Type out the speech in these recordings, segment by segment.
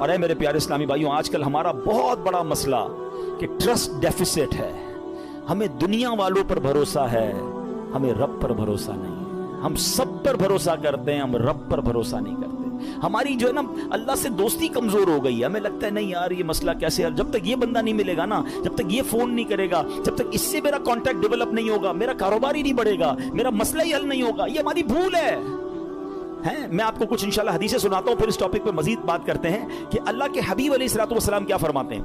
اور اے میرے پیارے اسلامی بھائیوں، آج کل ہمارا بہت بڑا مسئلہ کہ ٹرسٹ ڈیفیسٹ ہے. ہمیں دنیا والوں پر بھروسہ ہے، ہمیں رب پر بھروسہ نہیں ہے. ہم سب پر بھروسہ کرتے ہیں، ہم رب پر بھروسہ نہیں کرتے. ہماری جو ہے نا اللہ سے دوستی کمزور ہو گئی ہے. ہمیں لگتا ہے نہیں یار یہ مسئلہ کیسے ہے، جب تک یہ بندہ نہیں ملے گا نا، جب تک یہ فون نہیں کرے گا، جب تک اس سے میرا کانٹیکٹ ڈیولپ نہیں ہوگا، میرا کاروبار ہی نہیں بڑھے گا، میرا مسئلہ ہی حل نہیں ہوگا. یہ ہماری بھول ہے. میں آپ کو کچھ انشاءاللہ حدیثیں سناتا ہوں، پھر اس ٹاپک پہ مزید بات کرتے ہیں کہ اللہ کے حبیب علیہ الصلوۃ والسلام کیا فرماتے ہیں.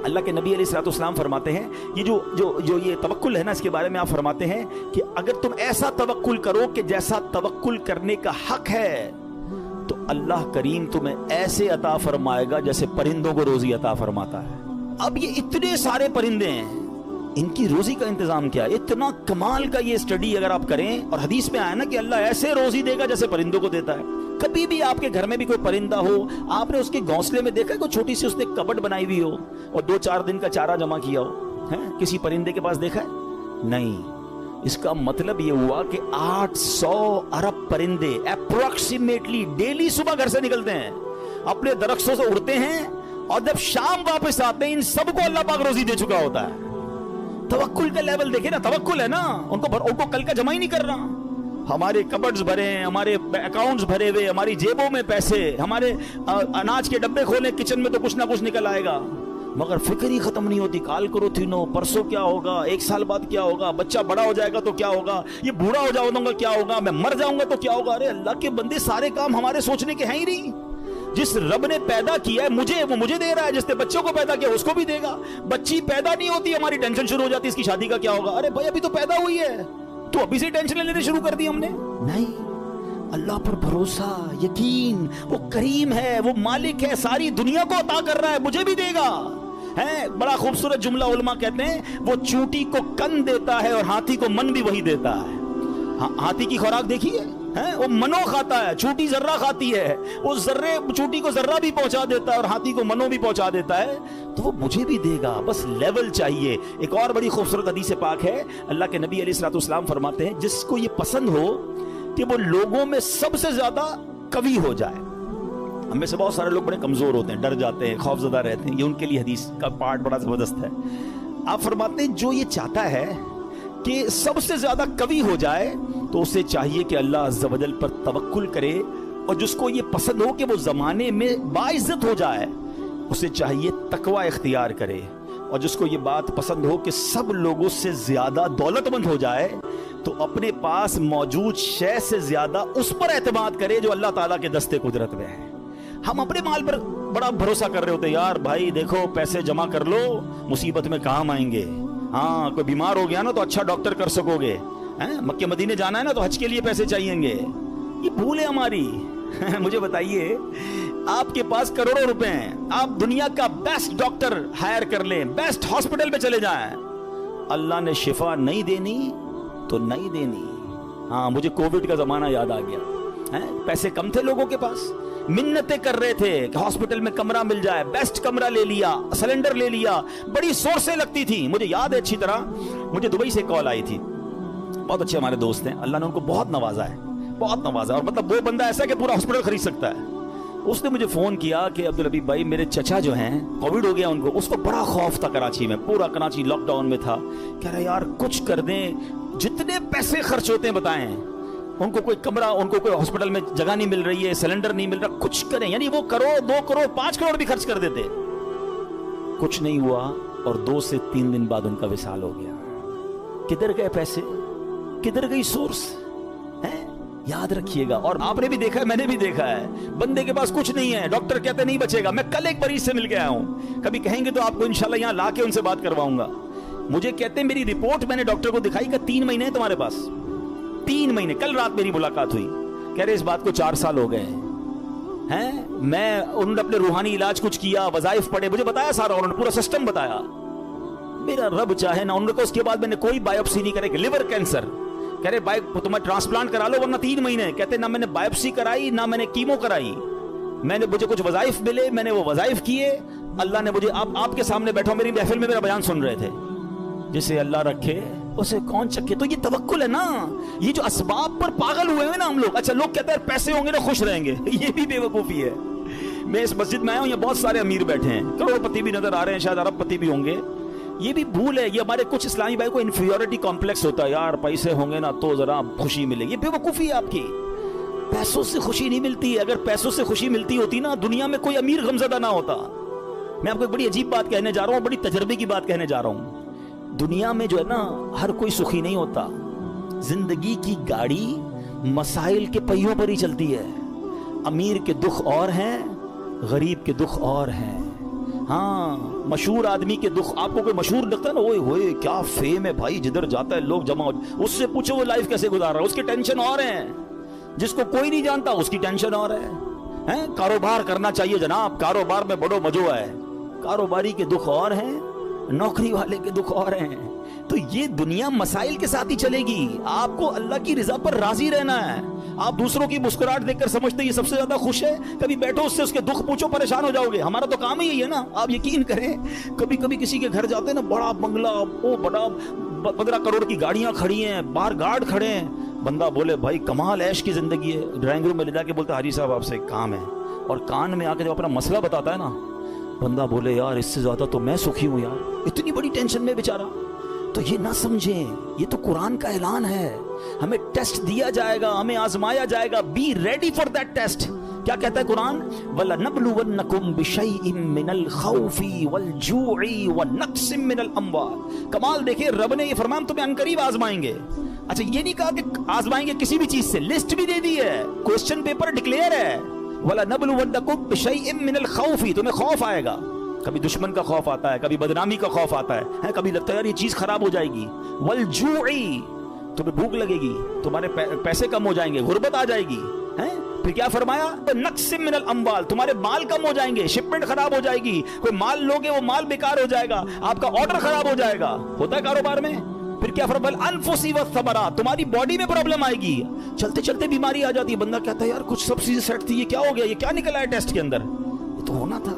اللہ کے نبی علیہ الصلوۃ والسلام فرماتے ہیں، یہ جو یہ توکل ہے نا، اس کے بارے میں آپ فرماتے ہیں کہ اگر تم ایسا توکل کرو کہ جیسا توکل کرنے کا حق ہے تو اللہ کریم تمہیں ایسے عطا فرمائے گا جیسے پرندوں کو روزی عطا فرماتا ہے. اب یہ اتنے سارے پرندے ہیں، ان کی روزی کا انتظام کیا ہے؟ اتنا کمال کا یہ سٹڈی اگر آپ کریں، اور حدیث میں آیا نا کہ اللہ ایسے روزی دے گا جیسے پرندوں کو دیتا ہے. کبھی بھی آپ کے گھر میں بھی کوئی پرندہ ہو، آپ نے اس کے گھونسلے میں دیکھا کوئی چھوٹی سی اس نے کبٹ بنائی ہوئی ہو اور 2-4 دن کا چارہ جمع کیا ہو؟ کسی پرندے کے پاس دیکھا ہے؟ نہیں. اس کا مطلب یہ ہوا کہ 800 ارب پرندے اپروکسیمیٹلی ڈیلی صبح گھر سے نکلتے ہیں، اپنے درختوں سے اڑتے ہیں، اور جب شام واپس آتے ہیں ان سب کو اللہ پاک روزی دے چکا ہوتا ہے. توکل کا لیول دیکھیں نا، توکل ہے نا، ان کو کل کا جمع ہی نہیں کر رہا. ہمارے کبڈز بھرے ہیں، ہمارے اکاؤنٹس بھرے ہوئے، ہماری جیبوں میں پیسے، ہمارے اناج کے ڈبے کھولے کچن میں تو کچھ نہ کچھ نکل آئے گا، مگر فکر ہی ختم نہیں ہوتی. کال کرو تھینو، پرسوں کیا ہوگا، 1 سال بعد کیا ہوگا، بچہ بڑا ہو جائے گا تو کیا ہوگا، یہ بوڑھا ہو جاؤں گا کیا ہوگا، میں مر جاؤں گا تو کیا ہوگا. ارے اللہ کے بندے، سارے کام ہمارے سوچنے کے ہیں ہی نہیں. جس رب نے پیدا کیا ہے مجھے، وہ مجھے دے رہا ہے. جس نے بچوں کو پیدا کیا اس کو بھی دے گا. بچی پیدا نہیں ہوتی، ہماری ٹینشن شروع ہو جاتی اس کی شادی کا کیا ہوگا. ارے بھائی ابھی تو پیدا ہوئی ہے، تو ابھی سے ٹینشن لینے شروع کر دی ہم نے. نہیں، اللہ پر بھروسہ، یقین. وہ کریم ہے، وہ مالک ہے، ساری دنیا کو عطا کر رہا ہے، مجھے بھی دے گا. بڑا خوبصورت جملہ علماء کہتے ہیں، وہ چونٹی کو کن دیتا ہے اور ہاتھی کو من بھی وہی دیتا ہے. ہاتھی کی خوراک دیکھی ہے، وہ منو کھاتا ہے، چونٹی ذرہ کھاتی ہے، وہ ذرے چونٹی کو ذرہ بھی پہنچا دیتا ہے اور ہاتھی کو منو بھی پہنچا دیتا ہے. تو وہ مجھے بھی دے گا، بس لیول چاہیے. ایک اور بڑی خوبصورت حدیث پاک ہے، اللہ کے نبی علیہ الصلوۃ والسلام فرماتے ہیں، جس کو یہ پسند ہو کہ وہ لوگوں میں سب سے زیادہ قوی ہو جائے. ہم میں سے بہت سارے لوگ بڑے کمزور ہوتے ہیں، ڈر جاتے ہیں، خوف زدہ رہتے ہیں. یہ ان کے لیے حدیث کا پارٹ بڑا زبردست ہے. آپ فرماتے ہیں جو یہ چاہتا ہے کہ سب سے زیادہ قوی ہو جائے تو اسے چاہیے کہ اللہ عز و جل پر توکل کرے. اور جس کو یہ پسند ہو کہ وہ زمانے میں باعزت ہو جائے، اسے چاہیے تقوی اختیار کرے. اور جس کو یہ بات پسند ہو کہ سب لوگوں سے زیادہ دولت مند ہو جائے، تو اپنے پاس موجود شے سے زیادہ اس پر اعتماد کرے جو اللہ تعالیٰ کے دستے قدرت میں ہے. ہم اپنے مال پر بڑا بھروسہ کر رہے ہوتے ہیں، یار بھائی دیکھو پیسے جمع کر لو، مصیبت میں کام آئیں گے. ہاں کوئی بیمار ہو گیا نا تو اچھا ڈاکٹر کر سکو گے. مکہ مدینے جانا ہے نا تو حج کے لیے پیسے چاہیے گے. یہ بھول ہے ہماری. مجھے بتائیے، آپ کے پاس کروڑوں روپے ہیں، آپ دنیا کا بیسٹ ڈاکٹر ہائر کر لیں، بیسٹ ہاسپٹل پہ چلے جائیں، اللہ نے شفا نہیں دینی تو نہیں دینی. ہاں مجھے کووڈ کا زمانہ یاد آ گیا. پیسے کم تھے لوگوں کے پاس، منتیں کر رہے تھے کہ ہاسپٹل میں کمرہ مل جائے، بیسٹ کمرہ لے لیا، سلنڈر لے لیا، بڑی سورسیں لگتی تھی. مجھے یاد ہے اچھی طرح، مجھے دبئی سے کال آئی تھی. بہت اچھے ہمارے دوست ہیں، اللہ نے ان کو بہت نوازا ہے، بہت نوازا. اور مطلب وہ بندہ ایسا ہے کہ پورا ہاسپٹل خرید سکتا ہے. اس نے مجھے فون کیا کہ عبدالحبیب بھائی میرے چچا جو ہیں کووڈ ہو گیا ان کو. اس کو بڑا خوف تھا کراچی میں، پورا کراچی لاک ڈاؤن میں تھا. کہہ رہا یار کچھ کر دیں، جتنے پیسے خرچ ہوتے ہیں بتائیں. ان کو کوئی کمرہ، ان کو کوئی ہاسپٹل میں جگہ نہیں مل رہی ہے، سلنڈر نہیں مل رہا، کچھ کریں. یعنی وہ کروڑ 2 کروڑ 5 کروڑ بھی خرچ کر دیتے. کچھ نہیں ہوا اور 2 سے 3 دن بعد ان کا وصال ہو گیا. کدھر گئے پیسے، کدھر گئی سورس؟ یاد رکھیے گا. اور آپ نے بھی دیکھا ہے، میں نے بھی دیکھا ہے، بندے کے پاس کچھ نہیں ہے، ڈاکٹر کہتے نہیں بچے گا. میں کل ایک مریض سے مل کے آیا ہوں، کبھی کہیں گے تو آپ کو انشاءاللہ یہاں لا کے ان سے بات کرواؤں گا. مجھے کہتے ہیں میری رپورٹ میں نے ڈاکٹر کو دکھائی کہ 3 مہینے ہیں تمہارے پاس، 3 مہینے. کل رات میری ملاقات ہوئی، کہہ رہے اس بات کو 4 سال ہو گئے ہیں. میں انہوں نے اپنے روحانی علاج کچھ کیا، وظائف پڑھے، مجھے بتایا سارا، انہوں نے پورا سسٹم بتایا. میرا رب چاہے نا، انہوں نے کہا اس کے بعد میں نے کوئی بایوپسی نہیں کرے. لیور کینسر، کہہ رہے تمہیں ٹرانسپلانٹ کرا لو ورنہ 3 مہینے. کہتے نہ میں نے بایوپسی کرائی نہ میں نے کیمو کرائی. مجھے کچھ وظائف ملے، میں نے وہ وظائف کیے. اللہ نے مجھے، آپ کے سامنے بیٹھا میری محفل میں میرا بیان سن رہے تھے، جسے اللہ رکھے اسے کون چکے. تو یہ توکل ہے نا. یہ جو اسباب پر پاگل ہوئے ہیں نا ہم لوگ. اچھا لوگ کہتے ہیں پیسے ہوں گے نا خوش رہیں گے، یہ بھی بے وقوفی ہے. میں اس مسجد میں آیا ہوں، یہ بہت سارے امیر بیٹھے ہیں، کروڑپتی بھی نظر آ رہے ہیں، شاید ارب پتی بھی ہوں گے. یہ بھی بھول ہے، یہ ہمارے کچھ اسلامی بھائی کو انفیریورٹی کمپلیکس ہوتا ہے، یار پیسے ہوں گے نا تو ذرا خوشی ملے گی. بے وقوفی ہے آپ کی، پیسوں سے خوشی نہیں ملتی. اگر پیسوں سے خوشی ملتی ہوتی نا، دنیا میں کوئی امیر غمزدہ نہ ہوتا. میں آپ کو ایک بڑی عجیب بات کہنے جا رہا ہوں، بڑی تجربے کی بات کہنے جا رہا ہوں. دنیا میں جو ہے نا، ہر کوئی سخی نہیں ہوتا. زندگی کی گاڑی مسائل کے پہیوں پر ہی چلتی ہے. امیر کے دکھ اور ہیں، غریب کے دکھ اور ہیں. ہاں، مشہور آدمی کے دکھ آپ کو کوئی مشہور لگتا ہے نا، اوئے ہوئے کیا فیم ہے بھائی، جدھر جاتا ہے لوگ جمع ہو، اس سے پوچھو وہ لائف کیسے گزار رہا ہے، اس کی ٹینشن اور ہیں. جس کو کوئی نہیں جانتا اس کی ٹینشن اور ہے. کاروبار کرنا چاہیے جناب، کاروبار میں بڑو مزو ہے. کاروباری کے دکھ اور ہیں، نوکری والے کے دکھ اور ہیں. تو یہ دنیا مسائل کے ساتھ ہی چلے گی. آپ کو اللہ کی رضا پر راضی رہنا ہے. آپ دوسروں کی مسکراہٹ دیکھ کر سمجھتے یہ سب سے زیادہ خوش ہے، کبھی بیٹھو اس سے اس کے دکھ پوچھو، پریشان ہو جاؤ گے. ہمارا تو کام ہی یہی ہے نا. آپ یقین کریں، کبھی کبھی کسی کے گھر جاتے ہیں نا، بڑا بنگلہ، وہ بڑا 15 کروڑ کی گاڑیاں کھڑی ہیں، باہر گارڈ کھڑے ہیں. بندہ بولے بھائی کمال عیش کی زندگی ہے. ڈرائنگ روم میں لے جا کے بولتا حاجی صاحب آپ سے ایک کام ہے، اور کان میں آ کے جب اپنا مسئلہ بتاتا ہے نا، بندہ بولے یار اس سے زیادہ تو میں سخی ہوں یار، اتنی بڑی ٹینشن میں بیچارہ. تو یہ نہ سمجھیں، یہ تو قرآن کا اعلان ہے. ہمیں ٹیسٹ دیا جائے گا، ہمیں آزمایا جائے گا. Be ready for that test. کیا کہتا ہے قرآن؟ وَلَنَبْلُوَنَّكُمْ بِشَيْءٍ مِّنَ الْخَوْفِ وَالْجُوعِ وَنَقْصٍ مِّنَ الْأَمْوَالِ. کمال دیکھیں، رب نے یہ فرمایا تمہیں عنقریب آزمائیں گے. اچھا یہ نہیں کہا کہ آزمائیں گے کسی بھی چیز سے، لسٹ بھی دے دی ہے، کوسچن پیپر ڈکلیئر ہے. وَلَنَبْلُوَنَّكُمْ بِشَيْءٍ مِّنَ الْخَوْفِ. تمہیں خوف آئے گا، کبھی دشمن کا خوف آتا ہے، کبھی بدنامی کا خوف آتا ہے، کبھی لگتا ہے یار یہ چیز خراب ہو جائے گی. والجوعی، تمہیں بھوک لگے گی، تمہارے پیسے کم ہو جائیں گے، غربت آ جائے گی. پھر کیا فرمایا؟ نقص من الاموال، تمہارے مال کم ہو جائیں گے، شپمنٹ خراب ہو جائے گی، کوئی مال لوگے وہ مال بیکار ہو جائے گا، آپ کا آرڈر خراب ہو جائے گا. ہوتا ہے کاروبار میں. پھر کیا فرمایا؟ الانفس والثمرات، تمہاری باڈی میں پرابلم آئے گی، چلتے چلتے بیماری آ جاتی ہے. بندہ کہتا ہے یار کچھ سب چیزیں سیٹ تھی، یہ کیا ہو گیا، یہ کیا نکلا ہے ٹیسٹ کے اندر، یہ تو ہونا تھا.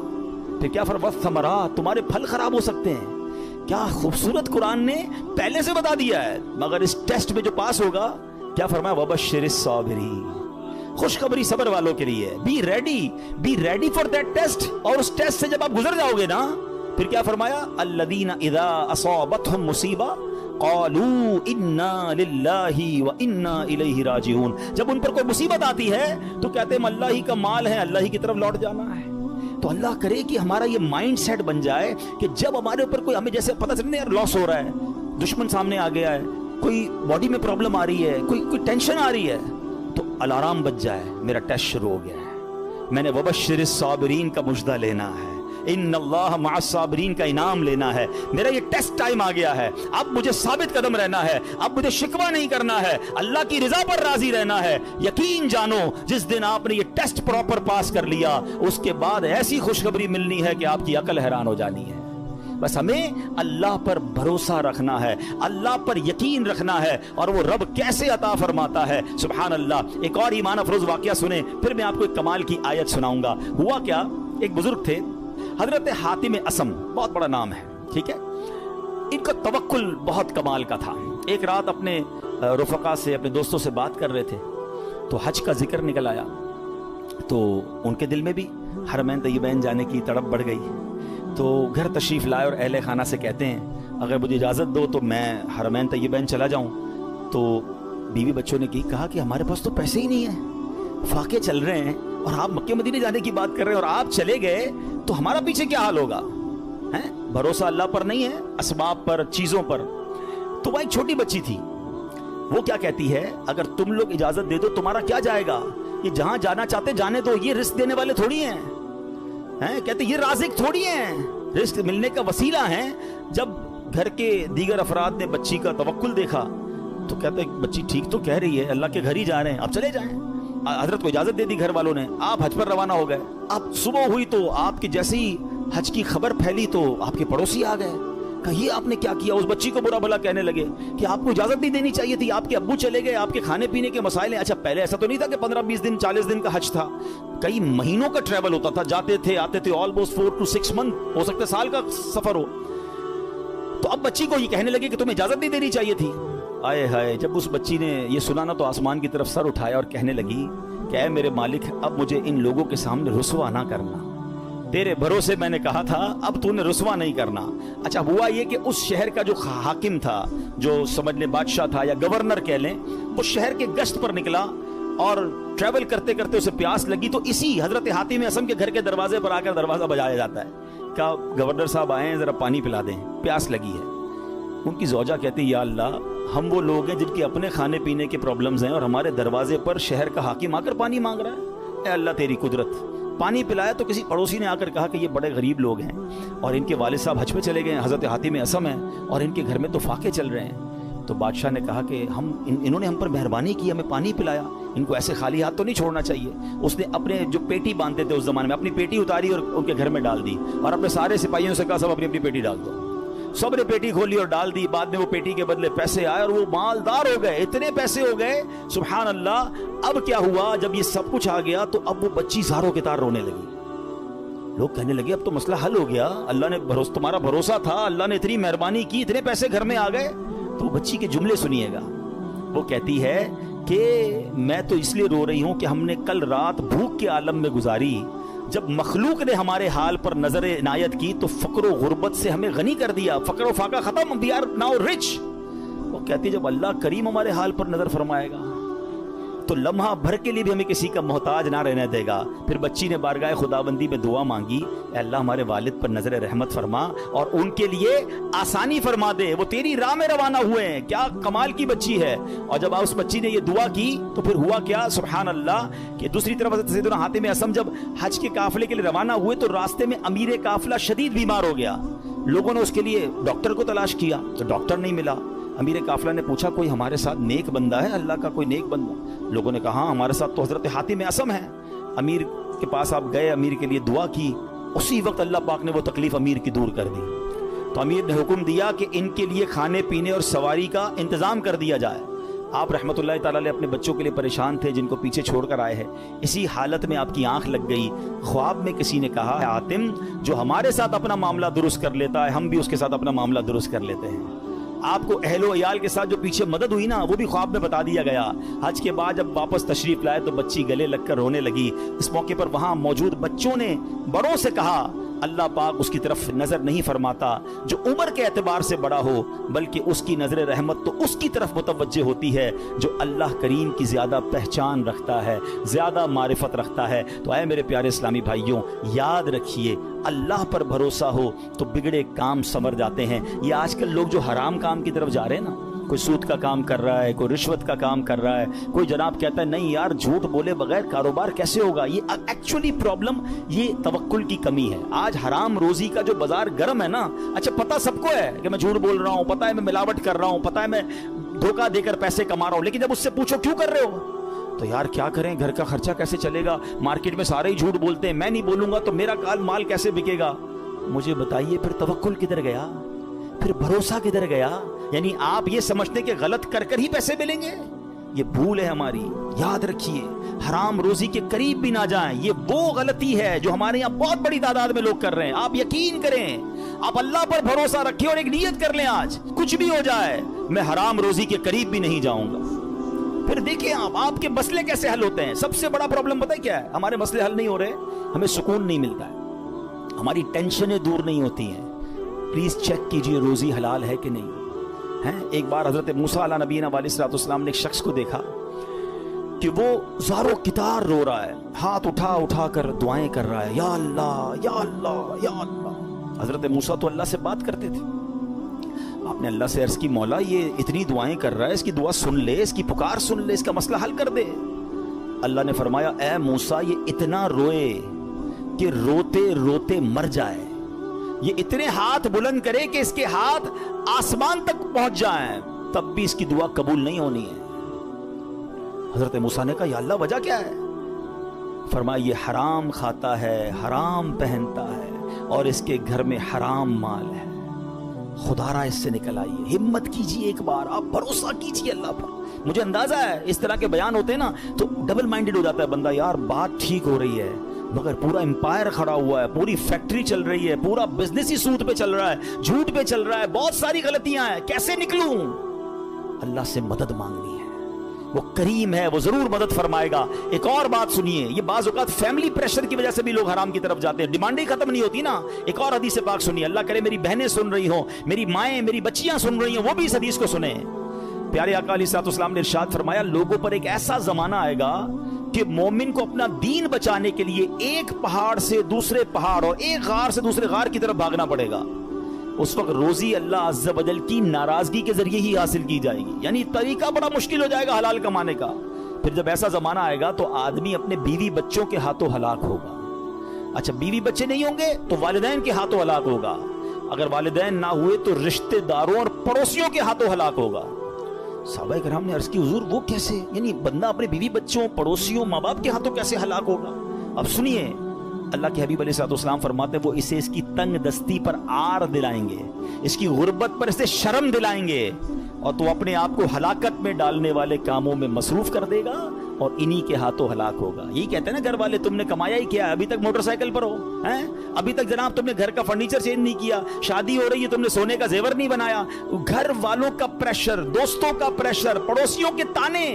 پھر کیا فرمایا؟ والثمرات، تمہارے پھل خراب ہو سکتے ہیں. کیا خوبصورت قرآن نے پہلے سے بتا دیا ہے. مگر اس ٹیسٹ میں جو پاس ہوگا، کیا فرمایا؟ وبشر الصابرین، خوشخبری صبر والوں کے لیے. Be ready for that test. اور اس ٹیسٹ سے جب آپ گزر جاؤ گے نا، پھر کیا فرمایا؟ الذین اذا اصابتهم مصیبہ قالوا انا للہ وانا الیہ راجعون. جب ان پر کوئی مصیبت آتی ہے تو کہتے ہیں اللہ ہی کا مال ہے، اللہ ہی کی طرف لوٹ جانا ہے. تو اللہ کرے کہ ہمارا یہ مائنڈ سیٹ بن جائے کہ جب ہمارے اوپر کوئی، ہمیں جیسے پتہ چلے یار لاس ہو رہا ہے، دشمن سامنے آ گیا ہے، کوئی باڈی میں پرابلم آ رہی ہے، کوئی ٹینشن آ رہی ہے، تو الارم بج جائے، میرا ٹیسٹ شروع ہو گیا ہے، میں نے وبشر الصابرین کا مجدہ لینا ہے، ان اللہ مع الصابرین کا انعام لینا ہے. میرا یہ ٹیسٹ ٹائم آ گیا ہے، اب مجھے ثابت قدم رہنا ہے، اب مجھے شکوہ نہیں کرنا ہے، اللہ کی رضا پر راضی رہنا ہے. یقین جانو جس دن آپ نے یہ ٹیسٹ پراپر پاس کر لیا، اس کے بعد ایسی خوشخبری ملنی ہے کہ آپ کی عقل حیران ہو جانی ہے. بس ہمیں اللہ پر بھروسہ رکھنا ہے، اللہ پر یقین رکھنا ہے، اور وہ رب کیسے عطا فرماتا ہے. سبحان اللہ. ایک اور ایمان افروز واقعہ سنیں، پھر میں آپ کو ایک کمال کی آیت سناؤں گا. ہوا کیا، ایک بزرگ تھے حضرت حاتم اسم، بہت بڑا نام ہے، ٹھیک ہے. ان کا توکل بہت کمال کا تھا. ایک رات اپنے رفقا سے، اپنے دوستوں سے بات کر رہے تھے تو حج کا ذکر نکل آیا، تو ان کے دل میں بھی حرمین طیبین جانے کی تڑپ بڑھ گئی. تو گھر تشریف لائے اور اہل خانہ سے کہتے ہیں اگر مجھے اجازت دو تو میں حرمین طیبین چلا جاؤں. تو بیوی بچوں نے کہا کہ ہمارے پاس تو پیسے ہی نہیں ہیں، فاقے چل رہے ہیں، اور آپ مکہ مدینے جانے کی بات کر رہے ہیں، اور آپ چلے گئے تو ہمارا پیچھے کیا حال ہوگا. بھروسہ اللہ پر نہیں ہے، اسباب پر، چیزوں پر. تو وہ ایک چھوٹی بچی تھی، وہ کیا کہتی ہے، اگر تم لوگ اجازت دے دو تمہارا کیا جائے گا، یہ جہاں جانا چاہتے جانے دو، یہ رزق دینے والے تھوڑی ہیں. کہتے یہ رازق تھوڑی ہیں، رزق ملنے کا وسیلہ ہیں. جب گھر کے دیگر افراد نے بچی کا توکل دیکھا تو کہتے بچی ٹھیک تو کہہ رہی ہے، اللہ کے گھر ہی جا رہے ہیں، اب چلے جائیں. حضرت کو اجازت دے دی گھر والوں نے، آپ حج پر روانہ ہو گئے. اب صبح ہوئی تو آپ کی جیسے ہی حج کی خبر پھیلی تو آپ کے پڑوسی آ گئے، کہیے آپ نے کیا کیا. اس بچی کو برا بھلا کہنے لگے کہ آپ کو اجازت نہیں دینی چاہیے تھی، آپ کے ابو چلے گئے، آپ کے کھانے پینے کے مسائل ہیں. اچھا پہلے ایسا تو نہیں تھا کہ 15-20 دن 40 دن کا حج تھا، کئی مہینوں کا ٹریول ہوتا تھا، جاتے تھے آتے تھے، آلموسٹ 4 to 6 month، ہو سکتا ہے سال کا سفر ہو. تو اب بچی کو یہ کہنے لگے کہ تمہیں اجازت نہیں دینی چاہیے تھی. آئے ہائے، جب اس بچی نے یہ سنا نا تو آسمان کی طرف سر اٹھایا اور کہنے لگی کہ اے میرے مالک اب مجھے ان لوگوں کے سامنے رسوا نہ کرنا، تیرے بھروسے میں نے کہا تھا اب تو نے رسوا نہیں کرنا۔ اچھا ہوا یہ کہ اس شہر کا جو حاکم تھا، جو سمجھ لیں بادشاہ تھا یا گورنر کہہ لیں، وہ شہر کے گشت پر نکلا اور ٹریول کرتے کرتے اسے پیاس لگی، تو اسی حضرت حاتم اصم کے گھر کے دروازے پر آ کر دروازہ بجایا جاتا ہے کہ گورنر صاحب آئے ہیں، ذرا پانی پلا دیں، پیاس لگی ہے۔ ان کی زوجہ کہتی یا اللہ ہم وہ لوگ ہیں جن کے اپنے کھانے پینے کے پرابلمز ہیں اور ہمارے دروازے پر شہر کا حاکم آ کر پانی مانگ رہا ہے، اے اللہ تیری قدرت۔ پانی پلایا تو کسی پڑوسی نے آ کر کہا کہ یہ بڑے غریب لوگ ہیں اور ان کے والد صاحب حج پہ چلے گئے ہیں، حضرت حاتم اصم ہیں، اور ان کے گھر میں تو فاقے چل رہے ہیں۔ تو بادشاہ نے کہا کہ انہوں نے ہم پر مہربانی کی، ہمیں پانی پلایا، ان کو ایسے خالی ہاتھ تو نہیں چھوڑنا چاہیے۔ اس نے اپنے جو پیٹی باندھتے تھے اس زمانے میں، اپنی پیٹی اتاری اور ان کے گھر میں ڈال دی، اور اپنے سارے سپاہیوں سے کہا سب اپنی اپنی پیٹی ڈال دو۔ سب نے پیٹی کھولی اور ڈال دی۔ بعد میں وہ پیٹی کے بدلے پیسے آئے اور وہ مالدار ہو گئے، اتنے پیسے ہو گئے سبحان اللہ۔ اب کیا ہوا، جب یہ سب کچھ آ گیا تو اب وہ بچی زاروں کے تار رونے لگی۔ لوگ کہنے لگے اب تو مسئلہ حل ہو گیا، اللہ نے تمہارا بھروسہ تھا، اللہ نے اتنی مہربانی کی، اتنے پیسے گھر میں آ گئے۔ تو بچی کے جملے سنیے گا، وہ کہتی ہے کہ میں تو اس لیے رو رہی ہوں کہ ہم نے کل رات بھوک کے عالم میں گزاری، جب مخلوق نے ہمارے حال پر نظر عنایت کی تو فقر و غربت سے ہمیں غنی کر دیا، فقر و فاقہ ختم، we are now rich۔ وہ کہتی جب اللہ کریم ہمارے حال پر نظر فرمائے گا تو لمحہ بھر کے لیے بھی ہمیں کسی کا محتاج نہ رہنے دے گا۔ پھر بچی نے بارگاہ خداوندی میں دعا مانگی، اے اللہ ہمارے والد پر نظر رحمت فرما اور ان کے لیے آسانی فرما دے، وہ تیری راہ میں روانہ ہوئے ہیں۔ کیا کمال کی بچی ہے۔ اور جب اس بچی نے یہ دعا کی تو پھر ہوا کیا سبحان اللہ کہ دوسری طرف سیدنا حاتم اصم جب حج کے قافلے کے لیے روانہ ہوئے تو راستے میں امیر قافلہ شدید بیمار ہو گیا۔ لوگوں نے اس کے لیے ڈاکٹر کو تلاش کیا تو ڈاکٹر نہیں ملا۔ امیر قافلہ نے پوچھا کوئی ہمارے ساتھ نیک بندہ ہے، اللہ کا کوئی نیک بندہ؟ لوگوں نے کہا ہاں ہمارے ساتھ تو حضرت حاتم اصم ہے۔ امیر کے پاس آپ گئے، امیر کے لیے دعا کی، اسی وقت اللہ پاک نے وہ تکلیف امیر کی دور کر دی۔ تو امیر نے حکم دیا کہ ان کے لیے کھانے پینے اور سواری کا انتظام کر دیا جائے۔ آپ رحمۃ اللہ تعالیٰ علیہ اپنے بچوں کے لیے پریشان تھے جن کو پیچھے چھوڑ کر آئے ہیں، اسی حالت میں آپ کی آنکھ لگ گئی۔ خواب میں کسی نے کہا حاتم جو ہمارے ساتھ اپنا معاملہ درست کر لیتا ہے ہم بھی اس کے ساتھ اپنا معاملہ درست کر لیتے ہیں۔ آپ کو اہل و عیال کے ساتھ جو پیچھے مدد ہوئی نا وہ بھی خواب میں بتا دیا گیا۔ حج کے بعد جب واپس تشریف لائے تو بچی گلے لگ کر رونے لگی۔ اس موقع پر وہاں موجود بچوں نے بڑوں سے کہا اللہ پاک اس کی طرف نظر نہیں فرماتا جو عمر کے اعتبار سے بڑا ہو، بلکہ اس کی نظر رحمت تو اس کی طرف متوجہ ہوتی ہے جو اللہ کریم کی زیادہ پہچان رکھتا ہے، زیادہ معرفت رکھتا ہے۔ تو اے میرے پیارے اسلامی بھائیوں، یاد رکھیے اللہ پر بھروسہ ہو تو بگڑے کام سنور جاتے ہیں۔ یہ آج کل لوگ جو حرام کام کی طرف جا رہے ہیں نا، کوئی سود کا کام کر رہا ہے، کوئی رشوت کا کام کر رہا ہے، کوئی جناب کہتا ہے نہیں یار جھوٹ بولے بغیر کاروبار کیسے ہوگا، یہ ایکچولی پرابلم یہ توکل کی کمی ہے۔ آج حرام روزی کا جو بازار گرم ہے نا، اچھا پتہ سب کو ہے کہ میں جھوٹ بول رہا ہوں، پتہ ہے میں ملاوٹ کر رہا ہوں، پتہ ہے میں دھوکہ دے کر پیسے کما رہا ہوں، لیکن جب اس سے پوچھو کیوں کر رہے ہو تو یار کیا کریں، گھر کا خرچہ کیسے چلے گا، مارکیٹ میں سارے ہی جھوٹ بولتے ہیں، میں نہیں بولوں گا تو میرا مال کیسے بکے گا۔ مجھے بتائیے پھر توکل کدھر گیا، پھر بھروسہ کدھر گیا؟ یعنی آپ یہ سمجھتے کہ غلط کر کر ہی پیسے ملیں گے، یہ بھول ہے ہماری۔ یاد رکھیے حرام روزی کے قریب بھی نہ جائیں، یہ وہ غلطی ہے جو ہمارے یہاں بہت بڑی تعداد میں لوگ کر رہے ہیں۔ آپ یقین کریں، آپ اللہ پر بھروسہ رکھیں اور ایک نیت کر لیں آج کچھ بھی ہو جائے میں حرام روزی کے قریب بھی نہیں جاؤں گا۔ پھر دیکھیں آپ کے مسئلے کیسے حل ہوتے ہیں۔ سب سے بڑا پرابلم پتہ ہے کیا ہے؟ ہمارے مسئلے حل نہیں ہو رہے، ہمیں سکون نہیں ملتا ہے، ہماری ٹینشنیں دور نہیں ہوتی ہیں۔ پلیز چیک کیجئے روزی حلال ہے کہ نہیں ہے۔ ایک بار حضرت موسیٰ علیہ نبینا علیہ الصلوۃ والسلام نے ایک شخص کو دیکھا کہ وہ زارو کتار رو رہا ہے، ہاتھ اٹھا اٹھا کر دعائیں کر رہا ہے، یا اللہ یا اللہ یا اللہ۔ حضرت موسیٰ تو اللہ سے بات کرتے تھے، آپ نے اللہ سے عرض کی مولا یہ اتنی دعائیں کر رہا ہے، اس کی دعا سن لے، اس کی پکار سن لے، اس کا مسئلہ حل کر دے۔ اللہ نے فرمایا اے موسیٰ یہ اتنا روئے کہ روتے روتے مر جائے، یہ اتنے ہاتھ بلند کرے کہ اس کے ہاتھ آسمان تک پہنچ جائیں، تب بھی اس کی دعا قبول نہیں ہونی ہے۔ حضرت موسیٰ نے کہا یا اللہ وجہ کیا ہے؟ فرمایا یہ حرام کھاتا ہے، حرام پہنتا ہے اور اس کے گھر میں حرام مال ہے، خدا را اس سے نکل آئیے۔ ہمت کیجئے، ایک بار آپ بھروسہ کیجئے اللہ پر۔ مجھے اندازہ ہے اس طرح کے بیان ہوتے ہیں نا تو ڈبل مائنڈڈ ہو جاتا ہے بندہ، یار بات ٹھیک ہو رہی ہے مگر پورا امپائر کھڑا ہوا ہے، پوری فیکٹری چل رہی ہے، پورا بزنس ہی سود پہ چل رہا ہے، جھوٹ پہ چل رہا ہے، بہت ساری غلطیاں ہیں، کیسے نکلوں؟ اللہ سے مدد مانگنی ہے، وہ کریم ہے, وہ ضرور مدد فرمائے گا. ایک اور بات سنیے, یہ بعض اوقات فیملی پریشر کی وجہ سے بھی لوگ حرام کی طرف جاتے ہیں, ڈیمانڈیں ختم نہیں ہوتی نا. ایک اور حدیث پاک سنیے, اللہ کرے میری بہنیں سن رہی ہوں, میری مائیں, میری بچیاں سن رہی ہوں, وہ بھی اس حدیث کو سنیں. پیارے آقا علیہ الصلوۃ والسلام نے ارشاد فرمایا, لوگوں پر ایک ایسا زمانہ آئے گا کہ مومن کو اپنا دین بچانے کے لیے ایک پہاڑ سے دوسرے پہاڑ اور ایک غار سے دوسرے غار کی طرف بھاگنا پڑے گا. اس وقت روزی اللہ عز و جل کی ناراضگی کے ذریعے ہی حاصل کی جائے گی, یعنی طریقہ بڑا مشکل ہو جائے گا حلال کمانے کا. پھر جب ایسا زمانہ آئے گا تو آدمی اپنے بیوی بچوں کے ہاتھوں ہلاک ہوگا. اچھا, بیوی بچے نہیں ہوں گے تو والدین کے ہاتھوں ہلاک ہوگا. اگر والدین نہ ہوئے تو رشتہ داروں اور پڑوسیوں کے ہاتھوں ہلاک ہوگا. صحابہ کرام نے عرض کی, حضور وہ کیسے, یعنی بندہ اپنے بیوی بچوں, پڑوسیوں, ماں باپ کے ہاتھوں کیسے ہلاک ہوگا؟ اب سنیے, اللہ کے حبیب علیہ الصلوۃ والسلام فرماتے ہیں, وہ اسے اس کی تنگ دستی پر عار دلائیں گے, اس کی غربت پر اسے شرم دلائیں گے, اور تو اپنے آپ کو ہلاکت میں ڈالنے والے کاموں میں مصروف کر دے گا اور انہی کے ہاتھوں ہلاک ہوگا. یہی کہتے ہیں نا گھر والے, تم نے کمایا ہی کیا, ابھی تک موٹر سائیکل پر ہو ہیں, ابھی تک جناب تم نے گھر کا فرنیچر چینج نہیں کیا, شادی ہو رہی ہے تم نے سونے کا زیور نہیں بنایا. گھر والوں کا پریشر, دوستوں کا پریشر, پڑوسیوں کے تانے.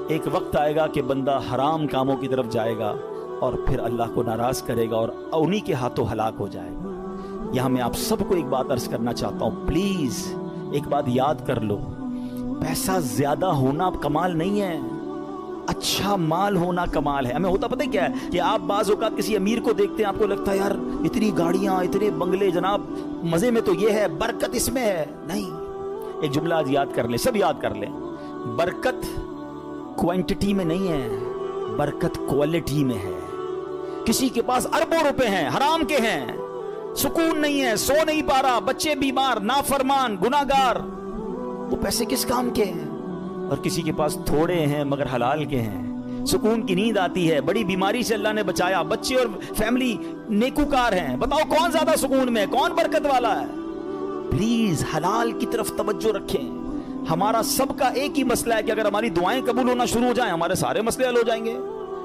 ایک وقت آئے گا کہ بندہ حرام کاموں کی طرف جائے گا اور پھر اللہ کو ناراض کرے گا اور انہی کے ہاتھوں ہلاک ہو جائے گا. یہاں میں آپ سب کو ایک بات عرض کرنا چاہتا ہوں, پلیز ایک بات یاد کر لو, پیسہ زیادہ ہونا کمال نہیں ہے, اچھا مال ہونا کمال ہے. ہمیں ہوتا پتہ کیا ہے کہ آپ بعض اوقات کسی امیر کو دیکھتے ہیں, آپ کو لگتا ہے یار اتنی گاڑیاں, اتنے بنگلے, جناب مزے میں تو یہ ہے, برکت اس میں ہے. نہیں, ایک جملہ آج یاد کر لیں, سب یاد کر لیں, برکت کوانٹٹی میں نہیں ہے, برکت کوالٹی میں ہے. کسی کے پاس اربوں روپے ہیں, حرام کے ہیں, سکون نہیں ہے, سو نہیں پا رہا, بچے بیمار, نافرمان, گناہگار, وہ پیسے کس کام کے ہیں؟ اور کسی کے پاس تھوڑے ہیں مگر حلال کے ہیں, سکون کی نیند آتی ہے, بڑی بیماری سے اللہ نے بچایا, بچے اور فیملی نیکوکار ہیں. بتاؤ کون زیادہ سکون میں, کون برکت والا ہے؟ پلیز حلال کی طرف توجہ رکھیں. ہمارا سب کا ایک ہی مسئلہ ہے کہ اگر ہماری دعائیں قبول ہونا شروع ہو جائیں, ہمارے سارے مسئلے حل ہو جائیں گے.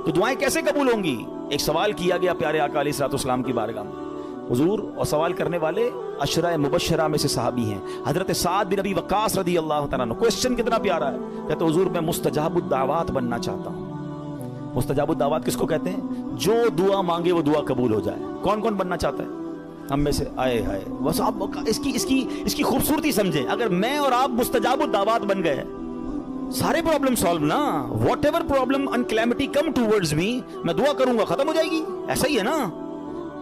تو دعائیں کیسے قبول ہوں گی؟ ایک سوال کیا گیا پیارے آقا علیہ الصلوۃ والسلام کی بارگاہ میں, حضور, اور سوال کرنے والے عشرہ مبشرہ میں سے صحابی ہیں, حضرت سعد بن ابی وقاص رضی اللہ تعالیٰ عنہ. کوسچن کتنا پیارا ہے, کہتے حضور میں مستجاب الدعوات بننا چاہتا ہوں. مستجاب الدعوات کس کو کہتے ہیں؟ جو دعا مانگے وہ دعا قبول ہو جائے. کون کون بننا چاہتا ہے ہم میں سے؟ آئے ہائے, بس آپ اس کی خوبصورتی سمجھیں. اگر میں اور آپ مستجاب الدعوات بن گئے, سارے پرابلم سالو نا, whatever problem and calamity come towards me, میں دعا کروں گا ختم ہو جائے گی. ایسا ہی ہے نا.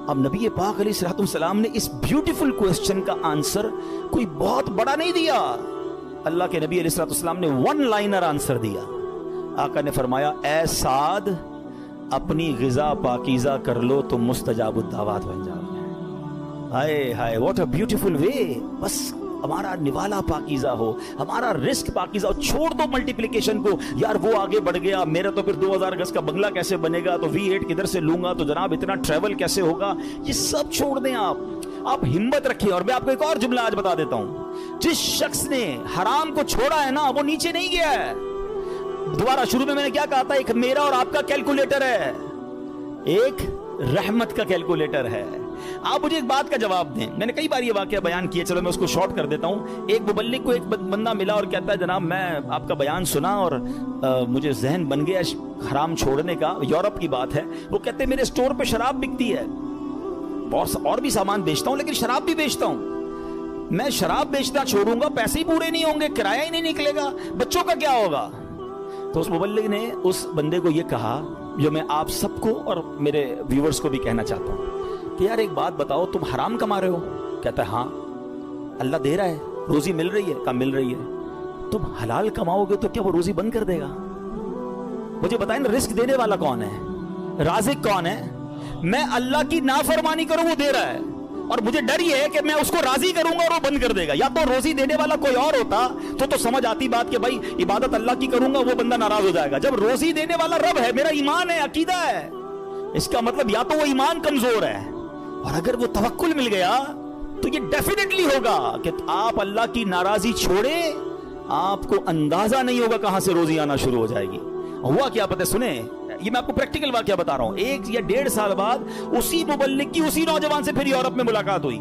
اب نبی پاک علیہ الصلوۃ والسلام نے اس بیوٹیفل کوسچن کا آنسر کوئی بہت بڑا نہیں دیا. اللہ کے نبی علیہ الصلوۃ والسلام نے ون لائنر آنسر دیا. آقا نے فرمایا, اے سعد, اپنی غذا پاکیزہ کر لو تو مستجاب الدعوات بن جاؤ گے. ہائے ہائے, واٹ اے بیوٹیفل وے. بس ہمارا نوالا پاکیزہ ہو, ہمارا رزق پاکیزہ ہو. چھوڑ دو ملٹیپلیکیشن کو, یار وہ آگے بڑھ گیا, میرا تو پھر 2000 گز کا بنگلہ کیسے بنے گا, تو V8 کدھر سے لوں گا, تو جناب اتنا ٹریول کیسے ہوگا. یہ سب چھوڑ دیں آپ ہمت رکھیں. اور میں آپ کو ایک اور جملہ آج بتا دیتا ہوں, جس شخص نے حرام کو چھوڑا ہے نا, وہ نیچے نہیں گیا ہے. دوبارہ شروع میں نے کیا کہا تھا, ایک میرا اور آپ کا کیلکولیٹر ہے, ایک رحمت کا کیلکولیٹر ہے. آپ مجھے ایک بات کا جواب دیں. میں نے کئی بار یہ واقعہ بیان کیا, چلو میں اس کو شارٹ کر دیتا ہوں. ایک مبلغ کو ایک بندہ ملا اور کہتا ہے, جناب میں آپ کا بیان سنا اور مجھے ذہن بن گیا حرام چھوڑنے کا. یورپ کی بات ہے. وہ کہتے ہیں میرے اسٹور پہ شراب بکتی ہے, اور بھی سامان بیچتا ہوں, لیکن شراب بھی بیچتا ہوں. میں شراب بیچنا چھوڑوں گا, پیسے ہی پورے نہیں ہوں گے, کرایہ ہی نہیں نکلے گا, بچوں کا کیا ہوگا. تو اس مبلغ نے اس بندے کو یہ کہا, جو میں آپ سب کو اور میرے ویورز کو بھی کہنا چاہتا ہوں, کہ یار ایک بات بتاؤ, تم حرام کما رہے ہو؟ کہتا ہے ہاں. اللہ دے رہا ہے, روزی مل رہی ہے؟ کہا مل رہی ہے. تم حلال کماؤ گے تو کیا وہ روزی بند کر دے گا؟ مجھے بتائیں نا, رزق دینے والا کون ہے, رازق کون ہے؟ میں اللہ کی نافرمانی کروں وہ دے رہا ہے, اور مجھے ڈر یہ ہے کہ میں اس کو راضی کروں گا اور وہ بند کر دے گا. یا تو روزی دینے والا کوئی اور ہوتا تو سمجھ آتی بات کہ بھائی عبادت اللہ کی کروں گا, وہ بندہ ناراض ہو جائے گا. جب روزی دینے والا رب ہے, میرا ایمان ہے, عقیدہ ہے, اس کا مطلب یا تو وہ ایمان کمزور ہے, اور اگر وہ توکل مل گیا تو یہ ڈیفینیٹلی ہوگا کہ آپ اللہ کی ناراضی چھوڑے, آپ کو اندازہ نہیں ہوگا کہاں سے روزی آنا شروع ہو جائے گی. ہوا کیا پتہ سنیں, یہ میں آپ کو پریکٹیکل واقعہ بتا رہا ہوں. 1 یا 1.5 سال بعد اسی مبلغ کی اسی نوجوان سے پھر یورپ میں ملاقات ہوئی.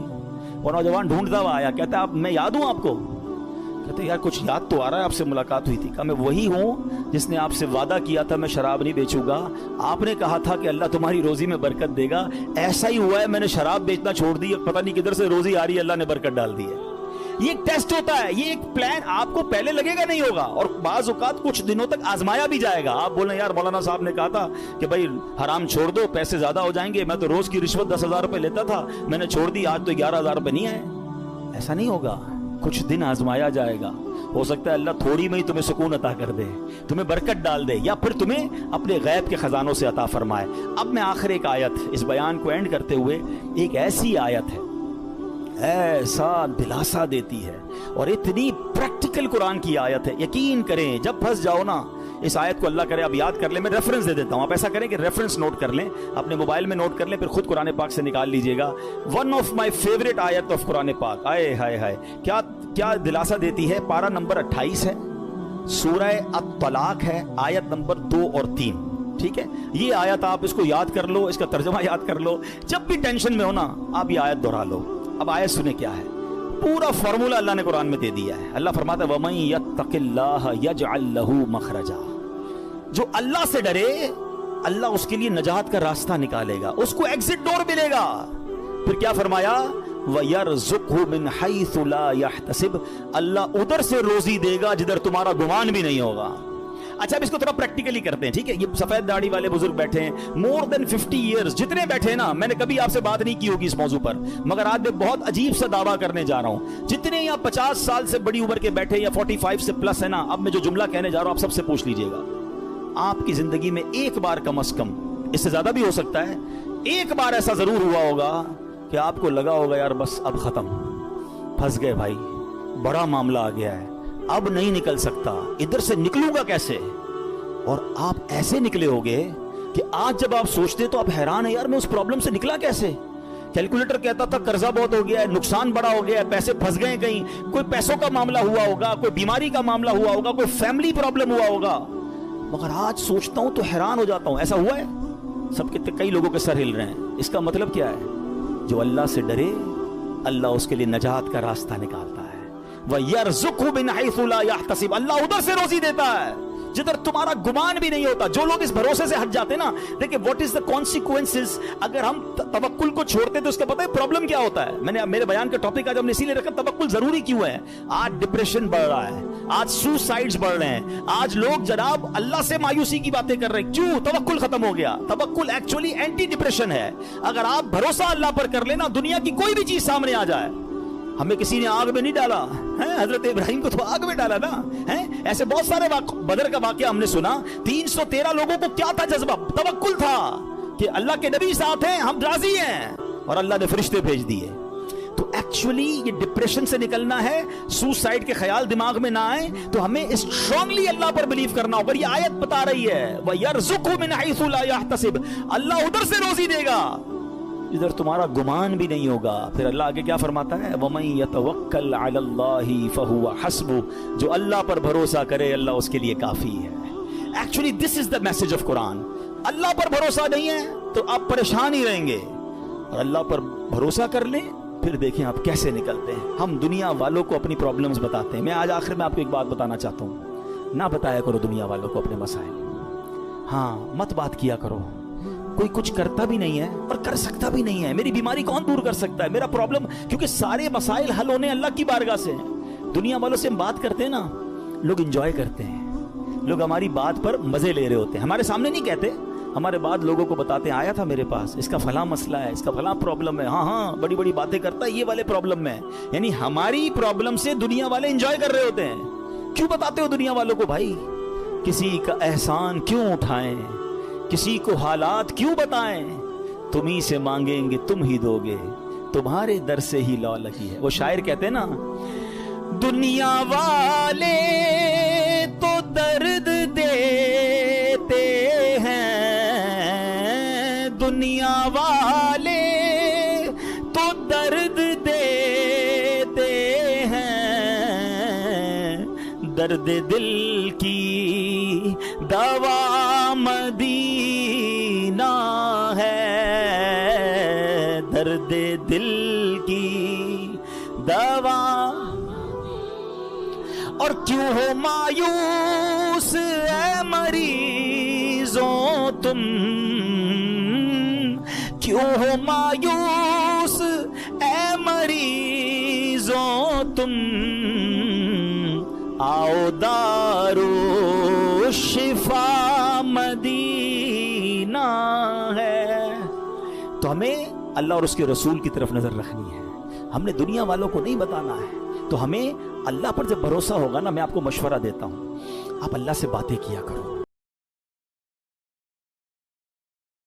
وہ نوجوان ڈھونڈتا ہوا آیا, کہتا ہے میں یاد ہوں آپ کو. کہتے یار کچھ یاد تو آ رہا ہے، آپ سے ملاقات ہوئی تھی. کہا میں وہی ہوں جس نے آپ سے وعدہ کیا تھا میں شراب نہیں بیچوں گا. آپ نے کہا تھا کہ اللہ تمہاری روزی میں برکت دے گا، ایسا ہی ہوا ہے، میں نے شراب بیچنا چھوڑ دی، پتہ نہیں کدھر سے روزی آ رہی ہے، اللہ نے برکت ڈال دی ہے. یہ ایک ٹیسٹ ہوتا ہے، یہ ایک پلان آپ کو پہلے لگے گا نہیں ہوگا، اور بعض اوقات کچھ دنوں تک آزمایا بھی جائے گا. آپ بولیں یار مولانا صاحب نے کہا تھا کہ بھائی حرام چھوڑ دو، پیسے زیادہ ہو جائیں گے، میں تو روز کی رشوت 10,000 روپے لیتا تھا، میں نے چھوڑ دی، آج تو 11,000 روپے نہیں آئے. ایسا نہیں ہوگا، کچھ دن آزمایا جائے گا. ہو سکتا ہے اللہ تھوڑی میں ہی تمہیں سکون عطا کر دے، تمہیں برکت ڈال دے، یا پھر تمہیں اپنے غیب کے خزانوں سے عطا فرمائے. اب میں آخر ایک آیت اس بیان کو اینڈ کرتے ہوئے، ایک ایسی آیت ہے ایسا دلاسا دیتی ہے اور اتنی پریکٹیکل قرآن کی آیت ہے. یقین کریں جب پھنس جاؤ نا اس آیت کو، اللہ کرے آپ یاد کر لیں، میں ریفرنس دے دیتا ہوں، آپ ایسا کریں کہ ریفرنس نوٹ کر لیں، اپنے موبائل میں نوٹ کر لیں، پھر خود قرآن پاک سے نکال لیجئے گا. ون آف مائی فیوریٹ آیت آف قرآن پاک. آئے ہائے ہائے کیا دلاسا دیتی ہے. پارہ نمبر 28 ہے، سورہ الطلاق ہے، آیت نمبر 2 اور 3. ٹھیک ہے، یہ آیت آپ اس کو یاد کر لو، اس کا ترجمہ یاد کر لو، جب بھی ٹینشن میں ہو نا آپ یہ آیت دہرا لو. اب آیت سنیں کیا ہے، پورا فارمولا اللہ نے قرآن میں دے دیا ہے. اللہ فرماتا ہے وَمَن يَتَّقِ اللَّهَ يَجْعَل لَّهُ مَخْرَجًا. جو اللہ سے ڈرے اللہ اس کے لیے نجات کا راستہ نکالے گا، اس کو ایگزٹ ڈور ملے گا. پھر کیا فرمایا وَيَرْزُقْهُ مِنْ حَيْثُ لَا يَحْتَسِبُ. اللہ ادھر سے روزی دے گا جدھر تمہارا گمان بھی نہیں ہوگا. اچھا اب اس کو تھوڑا پریکٹیکلی کرتے ہیں. ٹھیک ہے، یہ سفید داڑھی والے بزرگ بیٹھے ہیں، مور دین 50 ایئرز جتنے بیٹھے ہیں نا، میں نے کبھی آپ سے بات نہیں کی ہوگی اس موضوع پر، مگر آج میں بہت عجیب سا دعویٰ کرنے جا رہا ہوں. جتنے یا 50 سال سے بڑی عمر کے بیٹھے یا 45 سے پلس ہے نا، اب میں جو جملہ کہنے جا رہا ہوں آپ سب سے پوچھ لیجئے گا. آپ کی زندگی میں ایک بار کم از کم، اس سے زیادہ بھی ہو سکتا ہے، ایک بار ایسا ضرور ہوا ہوگا کہ آپ کو لگا ہوگا یار بس اب ختم، پھنس گئے بھائی، بڑا معاملہ آ گیا ہے، اب نہیں نکل سکتا، ادھر سے نکلوں گا کیسے. اور آپ ایسے نکلے ہوگے کہ آج جب آپ سوچتے تو آپ حیران ہیں یار میں اس پرابلم سے نکلا کیسے. کیلکولیٹر کہتا تھا قرضہ بہت ہو گیا ہے، نقصان بڑا ہو گیا ہے، پیسے پھنس گئے، کہیں کوئی پیسوں کا معاملہ ہوا ہوگا، کوئی بیماری کا معاملہ ہوا ہوگا، کوئی فیملی پرابلم ہوا ہوگا. مگر آج سوچتا ہوں تو حیران ہو جاتا ہوں. ایسا ہوا ہے؟ سب کے کئی لوگوں کے سر ہل رہے ہیں. اس کا مطلب کیا ہے؟ جو اللہ سے ڈرے اللہ اس کے لیے نجات کا راستہ نکالتا ہے. وَيَرْزُقْهُ مِنْ حَيْثُ لَا يَحْتَسِبُ. اللہ ادھر سے روزی دیتا ہے جدھر تمہارا گمان بھی نہیں ہوتا. جو لوگ اس بھروسے سے ہٹ جاتے نا، دیکھیں واٹ از دا کانسیکوینسز. اگر ہم توکل کو چھوڑتے تو اس کا پتہ ہے پرابلم کیا ہوتا ہے. میں نے میرے بیان کا ٹاپک آج ہم نے اسی لیے رکھا توکل ضروری کیوں ہے. آج ڈپریشن بڑھ رہا ہے، آج سوسائڈز بڑھ رہے ہیں، آج لوگ جناب اللہ سے مایوسی کی باتیں کر رہے ہیں. کیوں؟ توکل ختم ہو گیا. توکل ایکچولی اینٹی ڈپریشن ہے. اگر آپ بھروسہ اللہ پر کر لینا، دنیا کی کوئی بھی چیز سامنے آ جائے. ہمیں کسی نے آگ میں نہیں ڈالا، حضرت ابراہیم کو تو آگ میں ڈالا نا. ایسے بہت سارے بدر کا واقعہ ہم نے سنا. 313 لوگوں کو کیا تھا جذبہ؟ توکل تھا کہ اللہ کے نبی ساتھ ہیں، ہم راضی ہیں، اور اللہ نے فرشتے بھیج دیے. تو ایکچولی یہ ڈپریشن سے نکلنا ہے، سوسائڈ کے خیال دماغ میں نہ آئے تو ہمیں اسٹرانگلی اللہ پر بلیو کرنا ہوگا. یہ آیت بتا رہی ہے وَيَرْزُقْهُ مِنْ حَيْثُ لَا يَحْتَسِبُ. اللہ ادھر سے روزی دے گا ادھر تمہارا گمان بھی نہیں ہوگا. پھر اللہ آگے کیا فرماتا ہے وَمَن يَتَوَكَّلْ عَلَى اللَّهِ فَهُوَ حَسْبُهُ. جو اللہ پر بھروسہ کرے اللہ اس کے لیے کافی ہے. Actually this is the message of Quran. Allah پر بھروسہ نہیں ہے تو آپ پریشان ہی رہیں گے، اور اللہ پر بھروسہ کر لیں پھر دیکھیں آپ کیسے نکلتے ہیں. ہم دنیا والوں کو اپنی پرابلمز بتاتے ہیں. میں آج آخر میں آپ کو ایک بات بتانا چاہتا ہوں، نہ بتایا کرو دنیا والوں کو اپنے مسائل. ہاں مت بات کیا کرو. کوئی کچھ کرتا بھی نہیں ہے اور کر سکتا بھی نہیں ہے. میری بیماری کون دور کر سکتا ہے؟ میرا پرابلم، کیونکہ سارے مسائل حل ہونے اللہ کی بارگاہ سے ہیں. دنیا والوں سے ہم بات کرتے ہیں نا، لوگ انجوائے کرتے ہیں، لوگ ہماری بات پر مزے لے رہے ہوتے ہیں. ہمارے سامنے نہیں کہتے، ہمارے بعد لوگوں کو بتاتے ہیں آیا تھا میرے پاس، اس کا فلاں مسئلہ ہے، اس کا فلاں پرابلم ہے. ہاں بڑی بڑی باتیں کرتا ہے یہ والے پرابلم میں. یعنی ہماری پرابلم سے دنیا والے انجوائے کر رہے ہوتے ہیں. کیوں بتاتے ہو دنیا والوں کو بھائی؟ کسی کا احسان کیوں اٹھائیں، کسی کو حالات کیوں بتائیں؟ تم ہی سے مانگیں گے تم ہی دو گے، تمہارے در سے ہی لو لگی ہے. وہ شاعر کہتے ہیں نا، دنیا والے تو درد دیتے ہیں، دنیا والے تو درد دیتے ہیں، درد دل کی دوا مدینہ ہے، درد دل کی دوا. اور کیوں ہو مایوس اے مریضوں تم، کیوں ہو مایوس اے مریضوں تم، آؤ دارو شفا مدینہ ہے۔ تو ہمیں اللہ اور اس کے رسول کی طرف نظر رکھنی ہے، ہم نے دنیا والوں کو نہیں بتانا ہے۔ تو ہمیں اللہ پر جب بھروسہ ہوگا نا، میں آپ کو مشورہ دیتا ہوں، آپ اللہ سے باتیں کیا کرو،